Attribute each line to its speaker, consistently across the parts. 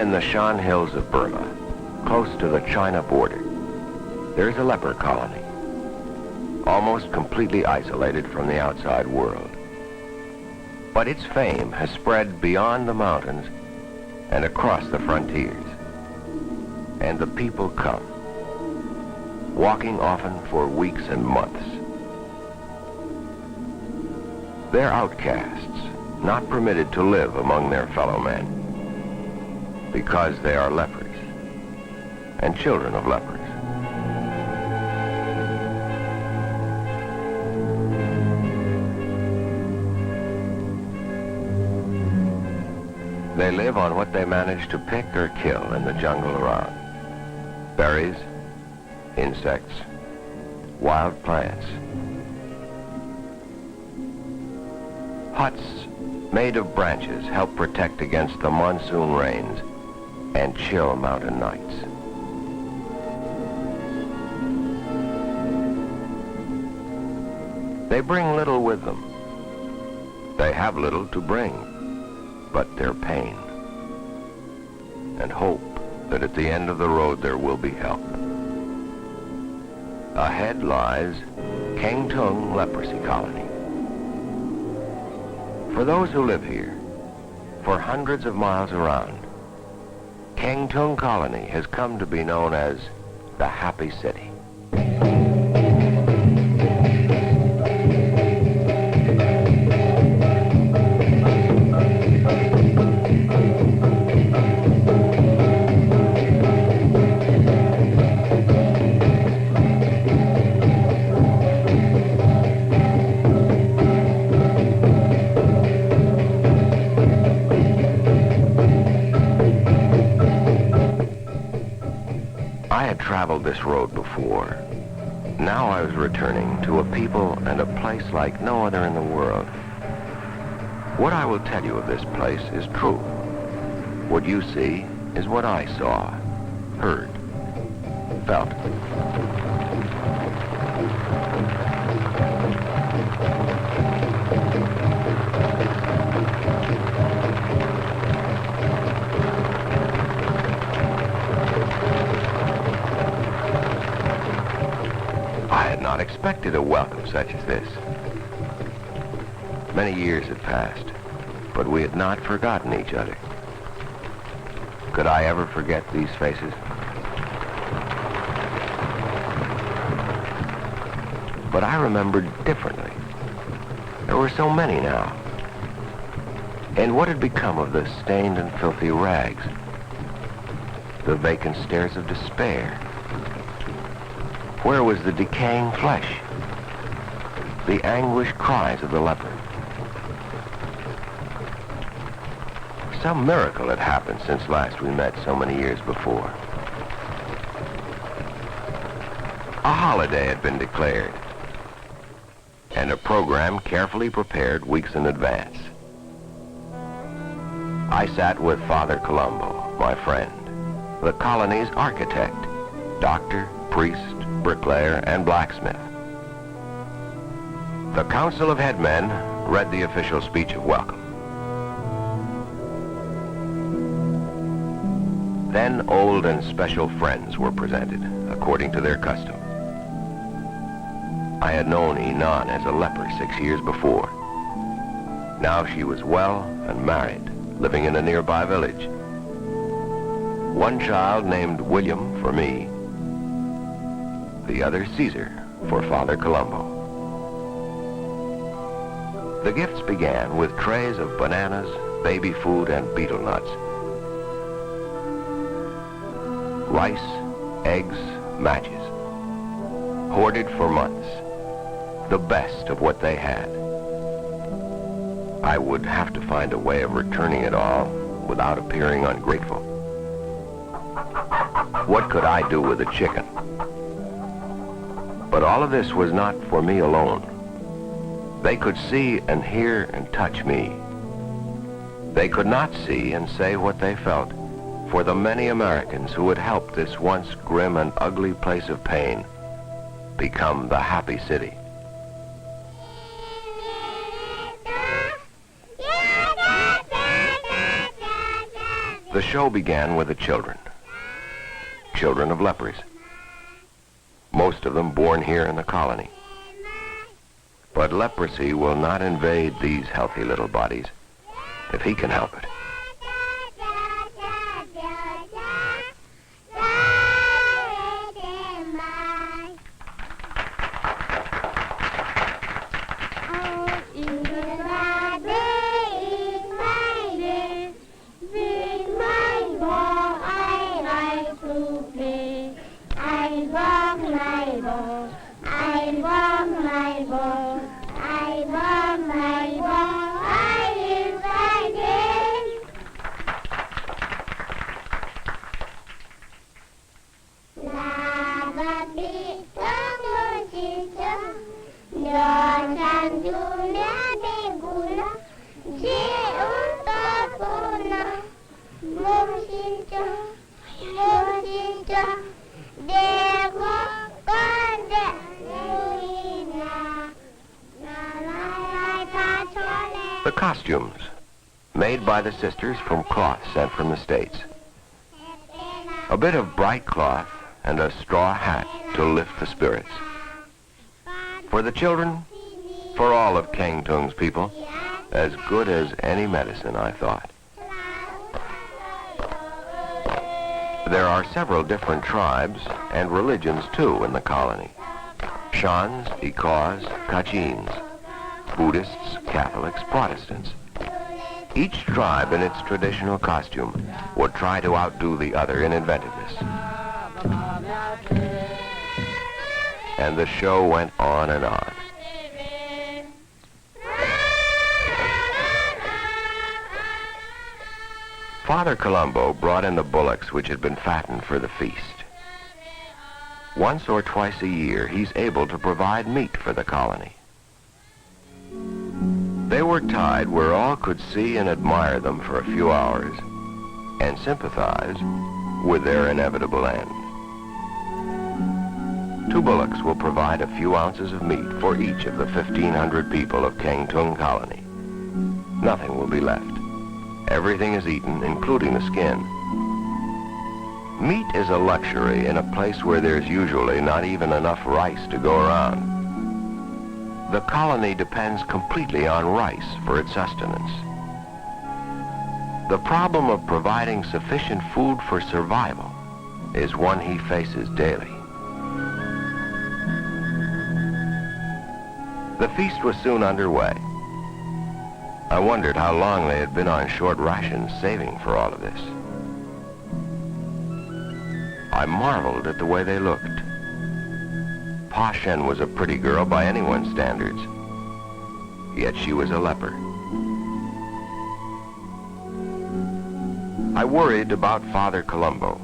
Speaker 1: in the Shan Hills of Burma, close to the China border, there's a leper colony, almost completely isolated from the outside world. But its fame has spread beyond the mountains and across the frontiers. And the people come, walking often for weeks and months. They're outcasts, not permitted to live among their fellow men, because they are lepers and children of lepers. They live on what they manage to pick or kill in the jungle around. Berries, insects, wild plants. Huts made of branches help protect against the monsoon rains and chill mountain nights. They bring little with them. They have little to bring but their pain, and hope that at the end of the road there will be help. Ahead lies Keng Tung Leprosy Colony. For those who live here, for hundreds of miles around, Keng Tung Colony has come to be known as the Happy City. Traveled this road before. Now I was returning to a people and a place like no other in the world. What I will tell you of this place is true. What you see is what I saw, heard, felt. Expected a welcome such as this. Many years had passed, but we had not forgotten each other. Could I ever forget these faces? But I remembered differently. There were so many now. And what had become of the stained and filthy rags? The vacant stares of despair? Where was the decaying flesh? The anguished cries of the leper? Some miracle had happened since last we met so many years before. A holiday had been declared, and a program carefully prepared weeks in advance. I sat with Father Colombo, my friend, the colony's architect, doctor, priest, bricklayer, and blacksmith. The Council of Headmen read the official speech of welcome. Then old and special friends were presented, according to their custom. I had known Inan as a leper 6 years before. Now she was well and married, living in a nearby village. One child named William for me, the other Caesar for Father Colombo. The gifts began with trays of bananas, baby food, and betel nuts. Rice, eggs, matches. Hoarded for months. The best of what they had. I would have to find a way of returning it all without appearing ungrateful. What could I do with a chicken? But all of this was not for me alone. They could see and hear and touch me. They could not see and say what they felt for the many Americans who had helped this once grim and ugly place of pain become the Happy City. The show began with the children. Children of lepers. Most of them born here in the colony. But leprosy will not invade these healthy little bodies if he can help it. The costumes, made by the sisters from cloth sent from the States. A bit of bright cloth and a straw hat to lift the spirits. For the children, for all of Keng Tung's people, as good as any medicine, I thought. There are several different tribes and religions, too, in the colony. Shans, Ikaws, Kachins, Buddhists, Catholics, Protestants. Each tribe in its traditional costume would try to outdo the other in inventiveness. And the show went on and on. Father Colombo brought in the bullocks which had been fattened for the feast. Once or twice a year, he's able to provide meat for the colony. They were tied where all could see and admire them for a few hours and sympathize with their inevitable end. 2 bullocks will provide a few ounces of meat for each of the 1,500 people of Keng Tung colony. Nothing will be left. Everything is eaten, including the skin. Meat is a luxury in a place where there's usually not even enough rice to go around. The colony depends completely on rice for its sustenance. The problem of providing sufficient food for survival is one he faces daily. The feast was soon underway. I wondered how long they had been on short rations saving for all of this. I marveled at the way they looked. Pa Shen was a pretty girl by anyone's standards, yet she was a leper. I worried about Father Colombo.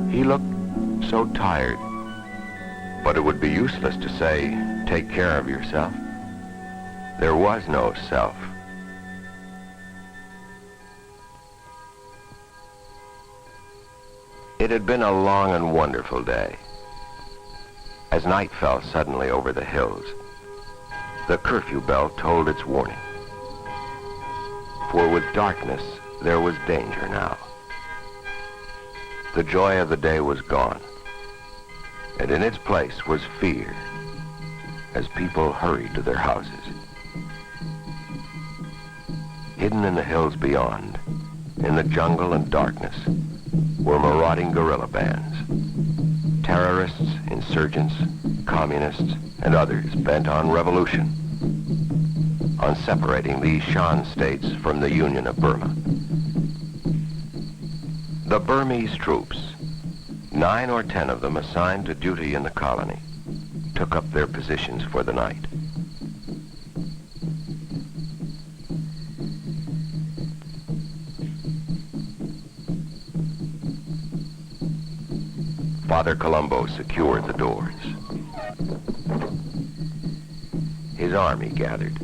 Speaker 1: He looked so tired, but it would be useless to say, take care of yourself. There was no self. It had been a long and wonderful day. As night fell suddenly over the hills, the curfew bell tolled its warning. For with darkness, there was danger now. The joy of the day was gone, and in its place was fear as people hurried to their houses. Hidden in the hills beyond, in the jungle and darkness, were marauding guerrilla bands. Terrorists, insurgents, communists, and others bent on revolution, on separating these Shan states from the Union of Burma. The Burmese troops, 9 or 10 of them assigned to duty in the colony, took up their positions for the night. Father Colombo secured the doors. His army gathered.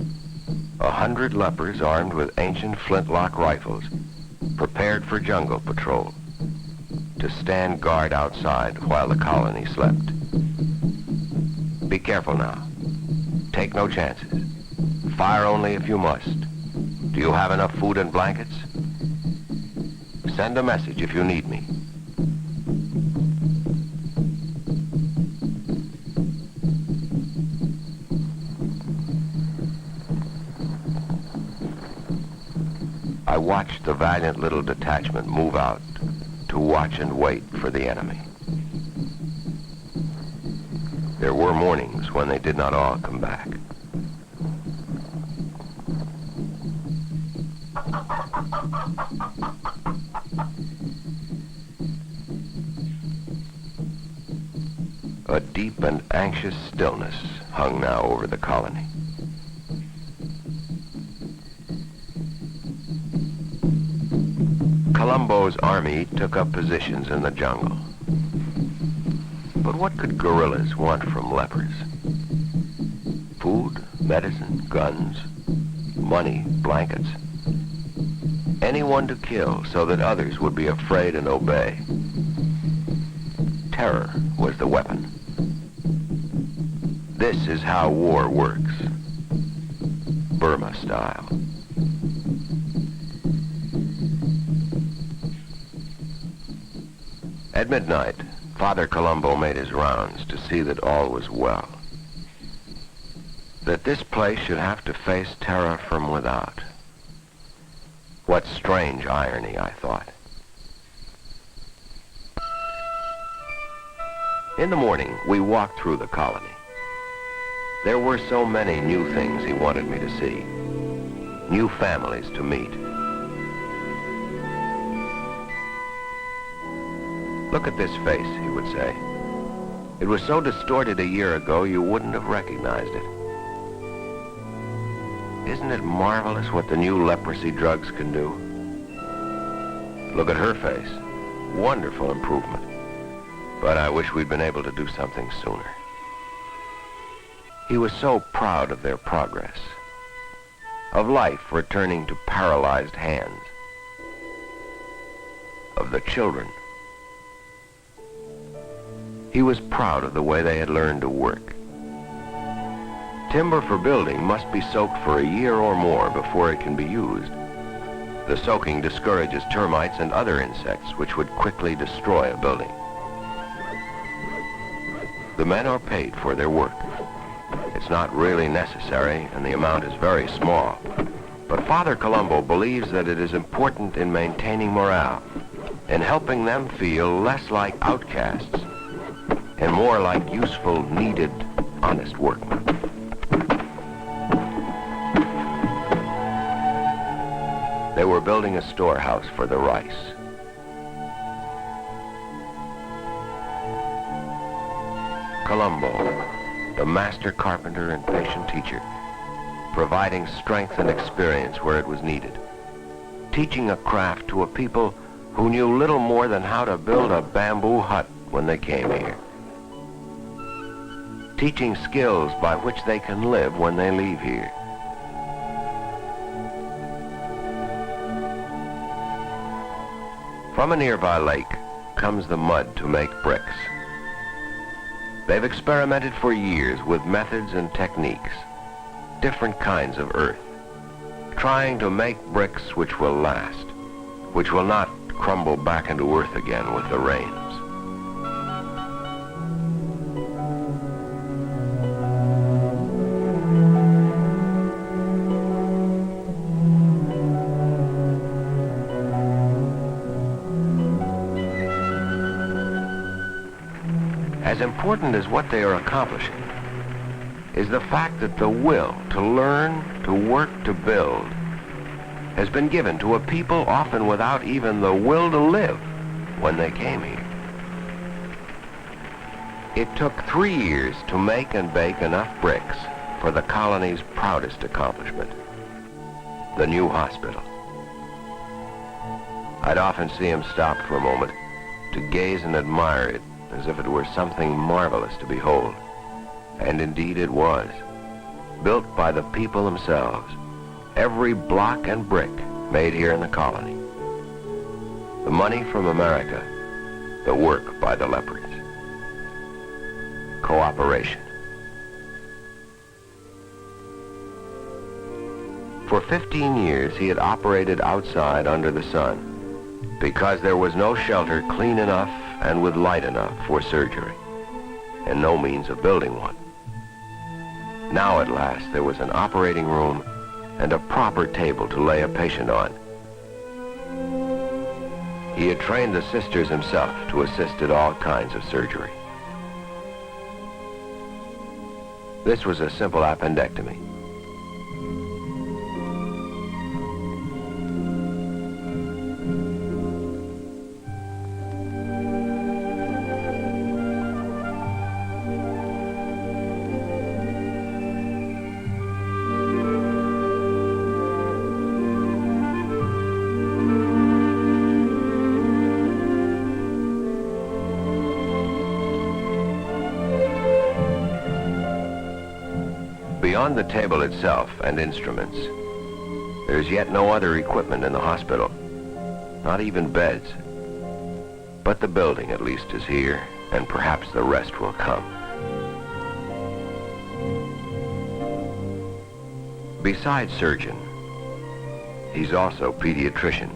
Speaker 1: 100 lepers armed with ancient flintlock rifles, prepared for jungle patrol, to stand guard outside while the colony slept. Be careful now. Take no chances. Fire only if you must. Do you have enough food and blankets? Send a message if you need me. I watched the valiant little detachment move out to watch and wait for the enemy. There were mornings when they did not all come back. A deep and anxious stillness hung now over the colony. Colombo's army took up positions in the jungle. But what could guerrillas want from lepers? Food, medicine, guns, money, blankets. Anyone to kill so that others would be afraid and obey. Terror was the weapon. This is how war works, Burma style. At midnight, Father Colombo made his rounds to see that all was well. That this place should have to face terror from without. What strange irony, I thought. In the morning, we walked through the colony. There were so many new things he wanted me to see, new families to meet. Look at this face, he would say. It was so distorted a year ago you wouldn't have recognized it. Isn't it marvelous what the new leprosy drugs can do? Look at her face. Wonderful improvement. But I wish we'd been able to do something sooner. He was so proud of their progress, of life returning to paralyzed hands, of the children. He was proud of the way they had learned to work. Timber for building must be soaked for a year or more before it can be used. The soaking discourages termites and other insects which would quickly destroy a building. The men are paid for their work. It's not really necessary, and the amount is very small. But Father Colombo believes that it is important in maintaining morale, in helping them feel less like outcasts and more like useful, needed, honest workmen. They were building a storehouse for the rice. Colombo, the master carpenter and patient teacher, providing strength and experience where it was needed, teaching a craft to a people who knew little more than how to build a bamboo hut when they came here, teaching skills by which they can live when they leave here. From a nearby lake comes the mud to make bricks. They've experimented for years with methods and techniques, different kinds of earth, trying to make bricks which will last, which will not crumble back into earth again with the rains. As important as what they are accomplishing is the fact that the will to learn, to work, to build has been given to a people often without even the will to live when they came here. It took 3 years to make and bake enough bricks for the colony's proudest accomplishment, the new hospital. I'd often see him stop for a moment to gaze and admire it as if it were something marvelous to behold. And indeed it was, built by the people themselves, every block and brick made here in the colony. The money from America, the work by the lepers. Cooperation. For 15 years he had operated outside under the sun, because there was no shelter clean enough and with light enough for surgery, and no means of building one. Now at last there was an operating room and a proper table to lay a patient on. He had trained the sisters himself to assist at all kinds of surgery. This was a simple appendectomy. Beyond the table itself and instruments, there's yet no other equipment in the hospital, not even beds. But the building at least is here, and perhaps the rest will come. Besides surgeon, he's also pediatrician.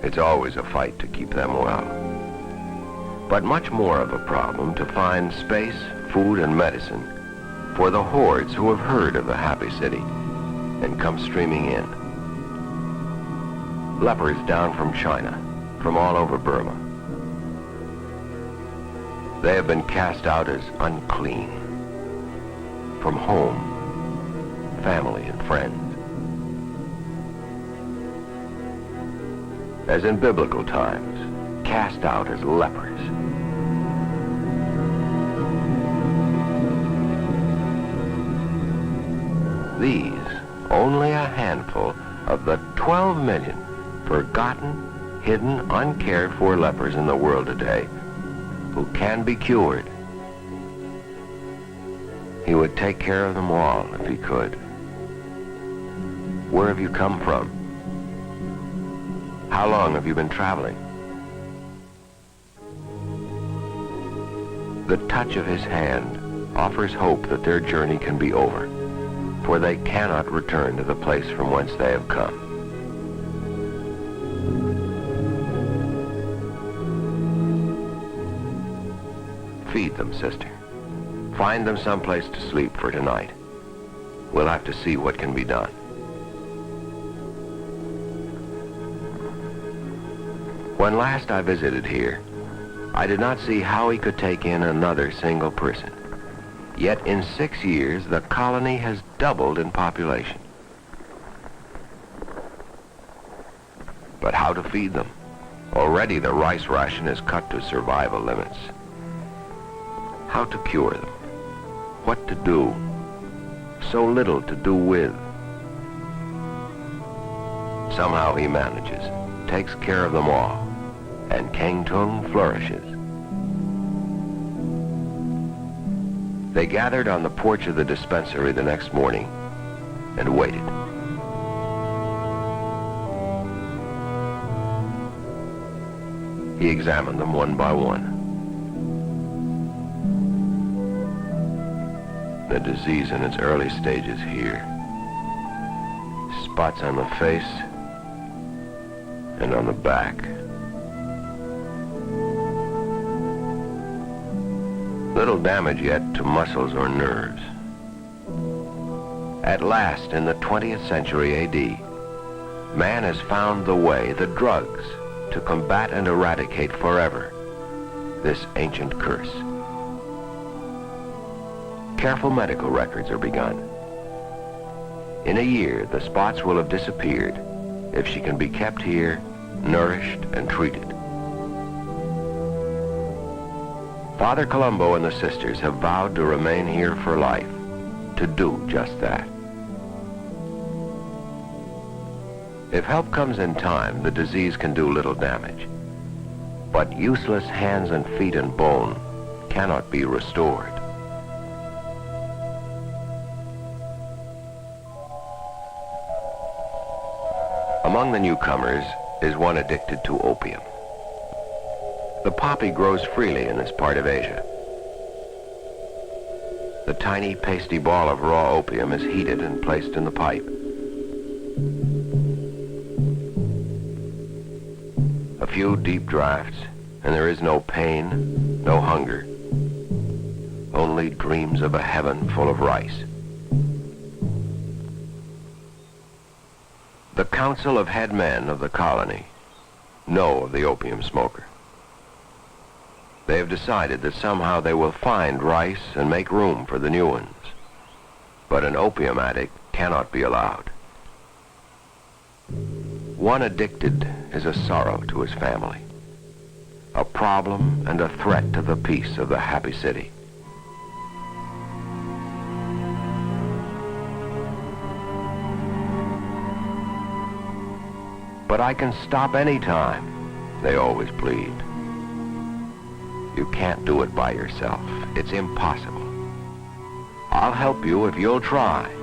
Speaker 1: It's always a fight to keep them well, but much more of a problem to find space, food, and medicine for the hordes who have heard of the happy city and come streaming in. Lepers down from China, from all over Burma. They have been cast out as unclean from home, family, and friends. As in biblical times, cast out as lepers. These, only a handful of the 12 million forgotten, hidden, uncared for lepers in the world today who can be cured. He would take care of them all if he could. Where have you come from? How long have you been traveling? The touch of his hand offers hope that their journey can be over, for they cannot return to the place from whence they have come. Feed them, sister. Find them someplace to sleep for tonight. We'll have to see what can be done. When last I visited here, I did not see how he could take in another single person. Yet in 6 years, the colony has doubled in population. But how to feed them? Already the rice ration is cut to survival limits. How to cure them? What to do? So little to do with. Somehow he manages, takes care of them all, and Keng Tung flourishes. They gathered on the porch of the dispensary the next morning and waited. He examined them one by one. The disease in its early stages here. Spots on the face and on the back. Little damage yet to muscles or nerves. At last, in the 20th century AD, man has found the way, the drugs, to combat and eradicate forever this ancient curse. Careful medical records are begun. In a year, the spots will have disappeared if she can be kept here, nourished and treated. Father Colombo and the sisters have vowed to remain here for life, to do just that. If help comes in time, the disease can do little damage. But useless hands and feet and bone cannot be restored. Among the newcomers is one addicted to opium. The poppy grows freely in this part of Asia. The tiny pasty ball of raw opium is heated and placed in the pipe. few deep draughts, and there is no pain, no hunger. Only dreams of a heaven full of rice. The council of head men of the colony know of the opium smoker. They have decided that somehow they will find rice and make room for the new ones. But an opium addict cannot be allowed. One addicted is a sorrow to his family, a problem and a threat to the peace of the happy city. But I can stop any time, they always plead. You can't do it by yourself. It's impossible. I'll help you if you'll try.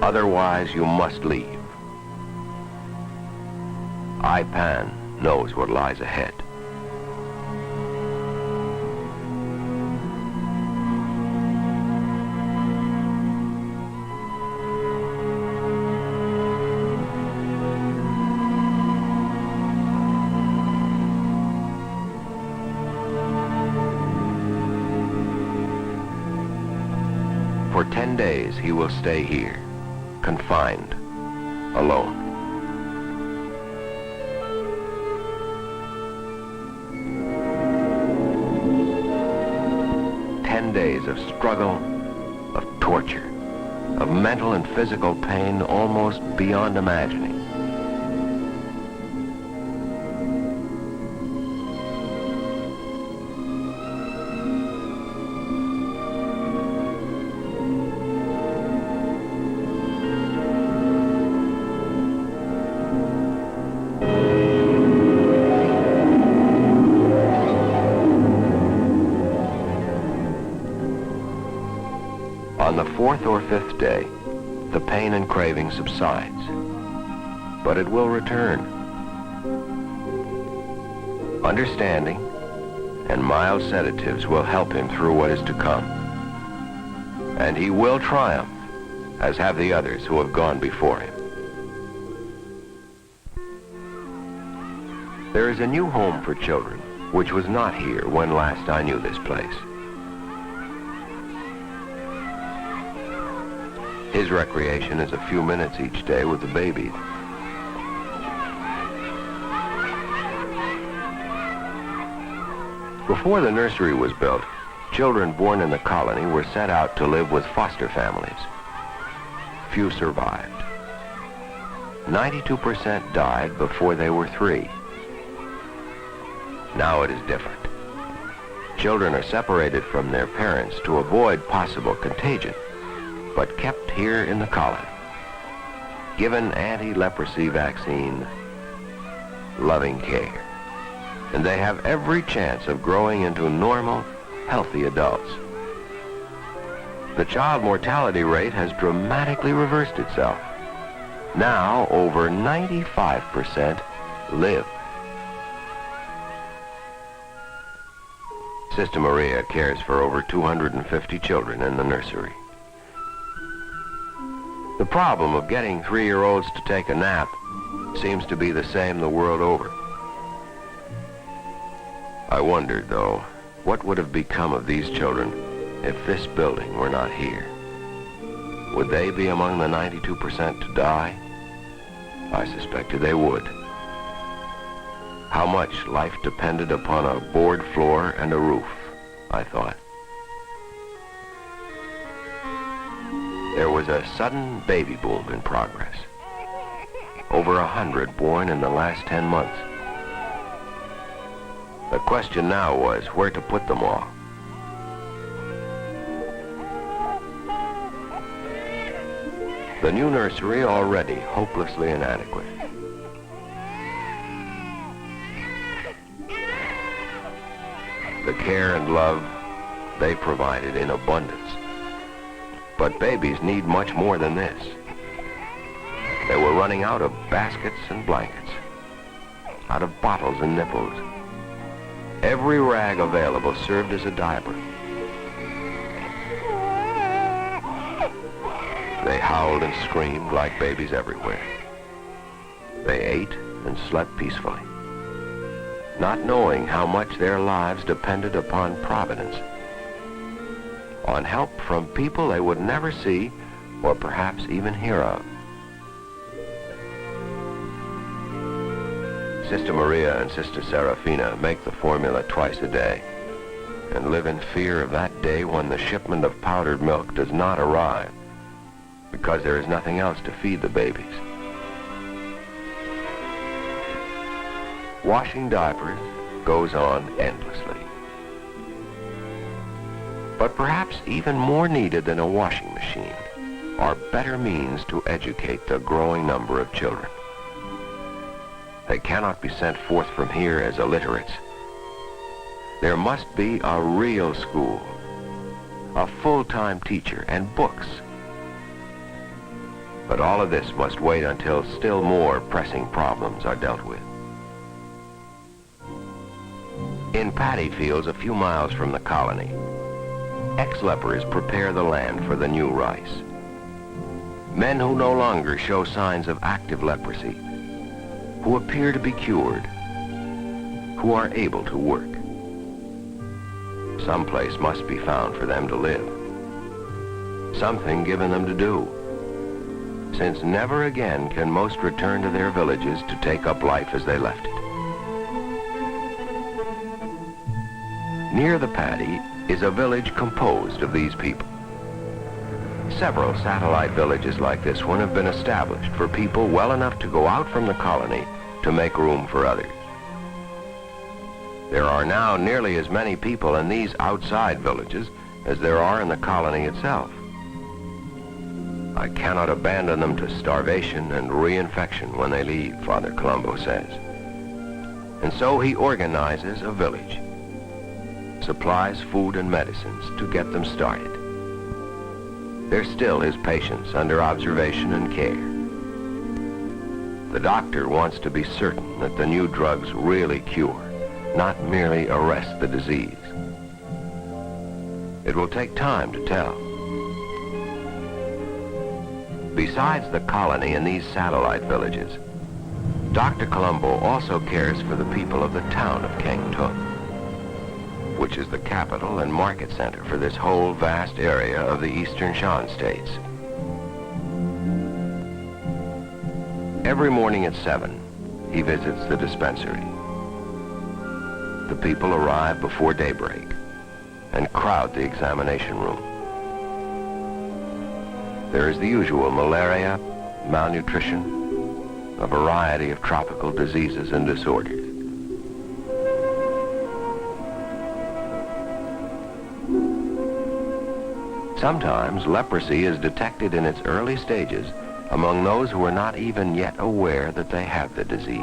Speaker 1: Otherwise, you must leave. IPAN knows what lies ahead. For 10 days, he will stay here, confined, alone. Days of struggle, of torture, of mental and physical pain almost beyond imagining. On the 4th or 5th day, the pain and craving subsides, but it will return. Understanding and mild sedatives will help him through what is to come. And he will triumph, as have the others who have gone before him. There is a new home for children, which was not here when last I knew this place. His recreation is a few minutes each day with the babies. Before the nursery was built, children born in the colony were sent out to live with foster families. Few survived. 92% died before they were 3. Now it is different. Children are separated from their parents to avoid possible contagion, but kept here in the colony, given anti-leprosy vaccine, loving care, and they have every chance of growing into normal, healthy adults. The child mortality rate has dramatically reversed itself. Now, over 95% live. Sister Maria cares for over 250 children in the nursery. The problem of getting 3-year-olds to take a nap seems to be the same the world over. I wondered, though, what would have become of these children if this building were not here? Would they be among the 92% to die? I suspected they would. How much life depended upon a board floor and a roof, I thought. There was a sudden baby boom in progress. Over 100 born in the last 10 months. The question now was where to put them all. The new nursery already hopelessly inadequate. The care and love they provided in abundance. But babies need much more than this. They were running out of baskets and blankets, out of bottles and nipples. Every rag available served as a diaper. They howled and screamed like babies everywhere. They ate and slept peacefully. not knowing how much their lives depended upon providence, on help from people they would never see or perhaps even hear of. Sister Maria and Sister Serafina make the formula twice a day and live in fear of that day when the shipment of powdered milk does not arrive because there is nothing else to feed the babies. Washing diapers goes on endlessly. But perhaps even more needed than a washing machine are better means to educate the growing number of children. They cannot be sent forth from here as illiterates. There must be a real school, a full-time teacher, and books. But all of this must wait until still more pressing problems are dealt with. In paddy fields a few miles from the colony, ex-lepers prepare the land for the new rice. Men who no longer show signs of active leprosy, who appear to be cured, who are able to work. Some place must be found for them to live, something given them to do, since never again can most return to their villages to take up life as they left it. Near the paddy is a village composed of these people. Several satellite villages like this one have been established for people well enough to go out from the colony to make room for others. There are now nearly as many people in these outside villages as there are in the colony itself. I cannot abandon them to starvation and reinfection when they leave, Father Colombo says. And so he organizes a village, supplies food and medicines to get them started. There's still his patients under observation and care. The doctor wants to be certain that the new drugs really cure, not merely arrest the disease. It will take time to tell. Besides the colony and these satellite villages, Dr. Colombo also cares for the people of the town of Kengtung, which is the capital and market center for this whole vast area of the eastern Shan states. Every morning at 7, he visits the dispensary. The people arrive before daybreak and crowd the examination room. There is the usual malaria, malnutrition, a variety of tropical diseases and disorders. Sometimes leprosy is detected in its early stages among those who are not even yet aware that they have the disease.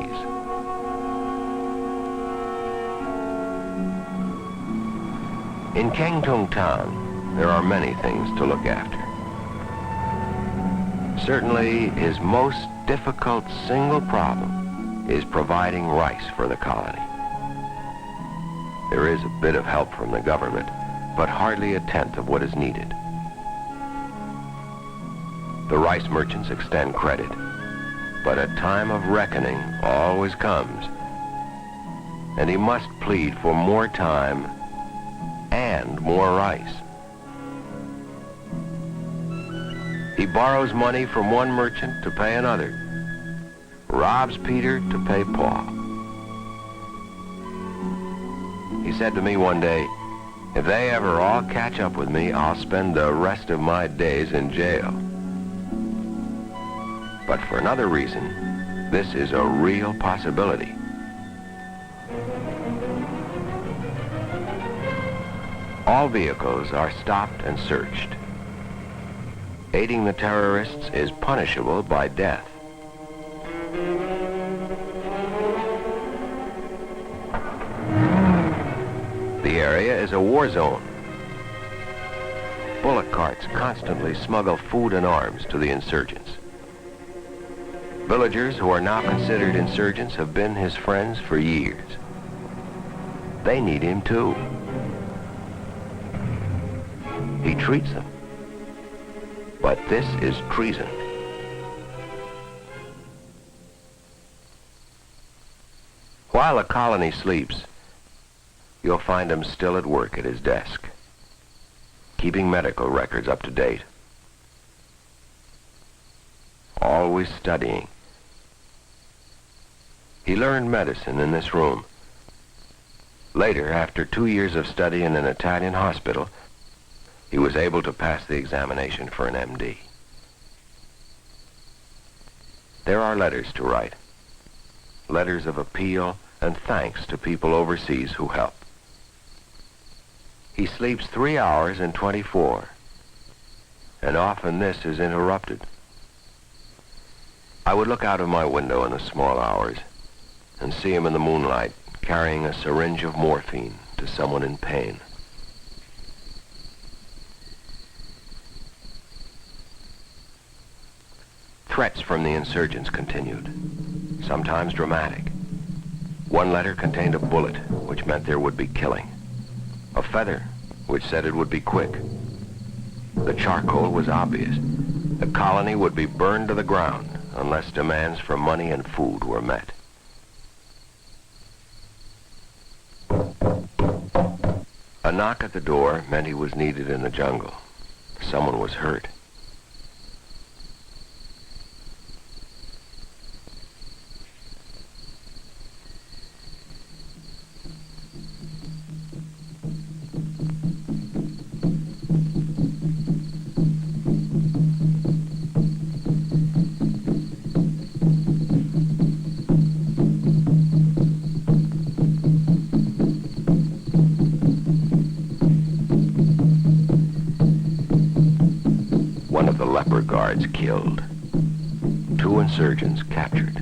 Speaker 1: In Kengtung town, there are many things to look after. Certainly, his most difficult single problem is providing rice for the colony. There is a bit of help from the government, but hardly a tenth of what is needed. The rice merchants extend credit, but a time of reckoning always comes, and he must plead for more time and more rice. He borrows money from one merchant to pay another, robs Peter to pay Paul. He said to me one day, "If they ever all catch up with me, I'll spend the rest of my days in jail." But for another reason, this is a real possibility. All vehicles are stopped and searched. Aiding the terrorists is punishable by death. The area is a war zone. Bullock carts constantly smuggle food and arms to the insurgents. Villagers who are now considered insurgents have been his friends for years. They need him too. He treats them. But this is treason. While the colony sleeps, you'll find him still at work at his desk, keeping medical records up to date. Always studying. He learned medicine in this room. Later, after 2 years of study in an Italian hospital, he was able to pass the examination for an MD. There are letters to write. Letters of appeal and thanks to people overseas who help. He sleeps 3 hours in 24, and often this is interrupted. I would look out of my window in the small hours and see him in the moonlight carrying a syringe of morphine to someone in pain. Threats from the insurgents continued, sometimes dramatic. One letter contained a bullet, which meant there would be killing. A feather, which said it would be quick. The charcoal was obvious. The colony would be burned to the ground unless demands for money and food were met. A knock at the door meant he was needed in the jungle. Someone was hurt. One of the leper guards killed. 2 insurgents captured.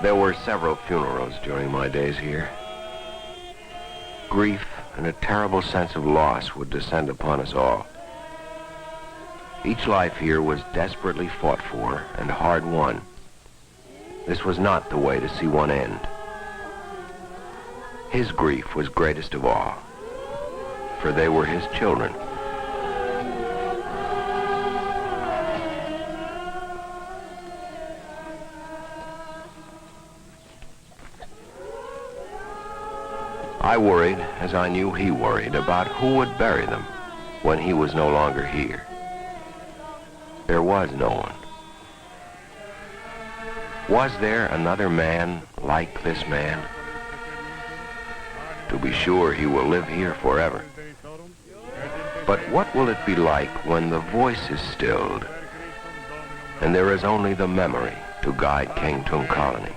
Speaker 1: There were several funerals during my days here. Grief and a terrible sense of loss would descend upon us all. Each life here was desperately fought for and hard won. This was not the way to see one end. His grief was greatest of all, for they were his children. I worried, as I knew he worried, about who would bury them when he was no longer here. There was no one. Was there another man like this man? To be sure, he will live here forever. But what will it be like when the voice is stilled and there is only the memory to guide King Tung Colony?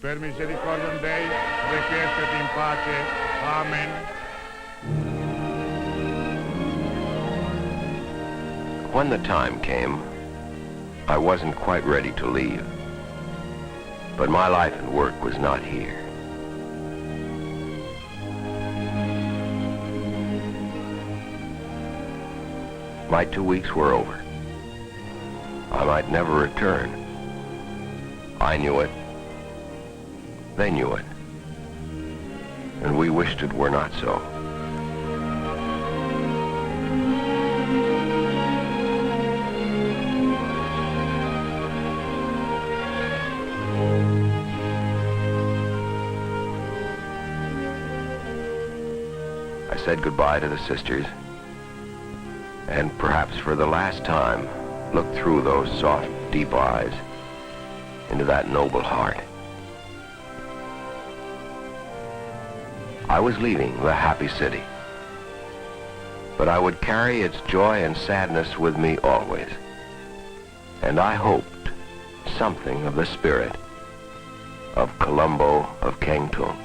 Speaker 2: Per misericordiam Dei, requiescat in pace. Amen.
Speaker 1: When the time came, I wasn't quite ready to leave. But my life and work was not here. My 2 weeks were over. I might never return. I knew it. They knew it. And we wished it were not so. I said goodbye to the sisters, and perhaps for the last time, looked through those soft, deep eyes into that noble heart. I was leaving the happy city, but I would carry its joy and sadness with me always. And I hoped something of the spirit of Colombo of Kangtung.